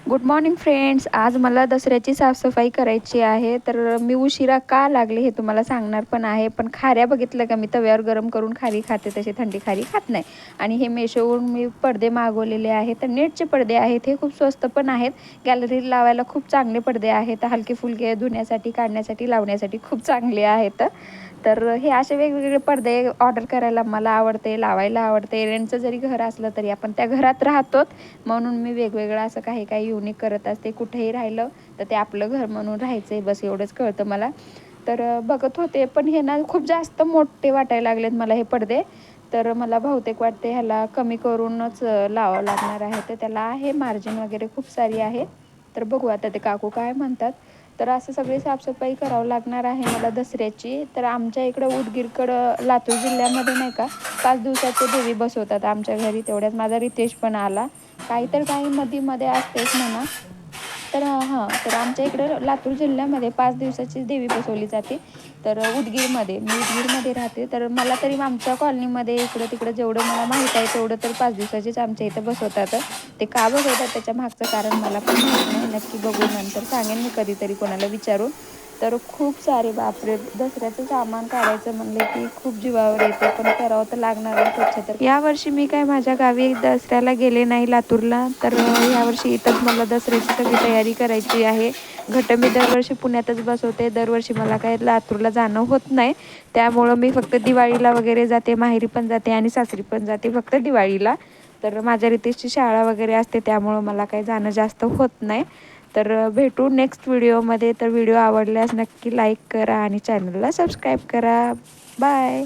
Good morning friends. आज मला दसऱ्याची साफसफाई करायची आहे. तर मी उशिरा का लागले हे तुम्हाला सांगणार पण आहे. पण खाऱ्या बघितलं का, मी तव्यावर गरम करून खारी खाते, तसे थंडी खारी खात नाही. आणि हे मेशोवरून मी पडदे मागवलेले आहेत. तर नेटचे पडदे आहेत, हे खूप स्वस्त पण आहेत. गॅलरीला लावायला खूप चांगले पडदे आहेत. हलके फुलके धुण्यासाठी, काढण्यासाठी, लावण्यासाठी खूप चांगले आहेत. तर हे असे वेगवेगळे पडदे ऑर्डर करायला मला आवडते, लावायला आवडते. रेंटचं जरी घर असलं तरी आपण त्या घरात राहतो, म्हणून मी वेगवेगळं असं काही काही युनिक करत असते. कुठेही राहिलं तर ते आपलं घर म्हणून राहायचं आहे, बस एवढंच कळतं मला. तर बघत होते, पण हे ना खूप जास्त मोठे वाटायला लागलेत मला हे पडदे. तर मला बहुतेक वाटते ह्याला कमी करूनच लावावं लागणार आहे. तर त्याला आहे मार्जिन वगैरे खूप सारी आहे. तर बघू आता ते काकू काय म्हणतात. तर असं सगळी साफसफाई करावं लागणार आहे मला दसऱ्याची. तर आमच्या इकडं उदगीरकडं लातूर जिल्ह्यामध्ये नाही का 5 दिवसाचे देवी बसवतात आमच्या घरी. तेवढ्यात माझा रितेश पण आला. काही तर काही मध्ये असतेच म्हणा. तर तर आमच्या इकडं लातूर जिल्ह्यामध्ये 5 दिवसाची देवी बसवली जाते. तर मी उदगीरमध्ये राहते. तर मला तरी आमच्या कॉलनीमध्ये इकडं तिकडं जेवढं मला माहीत आहे तेवढं तर 5 दिवसाचीच आमच्या इथं बसवतात. ते का बसवतात त्याच्या मागचं कारण मला पण माहीत नाही. नक्की बघू, नंतर सांगेन मी कधीतरी कोणाला विचारून. तर खूप सारे बापरे, दसऱ्याचं सामान काढायचं म्हणले की खूप जीवावर येते, पण करावं तर लागणार आहे स्वच्छ. तर यावर्षी मी काय माझ्या गावी दसऱ्याला गेले नाही लातूरला. तर यावर्षी इथंच मला दसऱ्याची सगळी तयारी करायची आहे. घट मी दरवर्षी पुण्यातच बसवते. दरवर्षी मला काय लातूरला जाणं होत नाही. त्यामुळं मी फक्त दिवाळीला वगैरे जाते, माहेरी पण जाते आणि सासरी पण जाते फक्त दिवाळीला. तर माझ्या रितेशची शाळा वगैरे असते, त्यामुळं मला काही जाणं जास्त होत नाही. तर भेटू नेक्स्ट व्हिडिओमध्ये. तर व्हिडिओ आवडल्यास नक्की लाईक करा आणि चॅनलला सबस्क्राईब करा. बाय.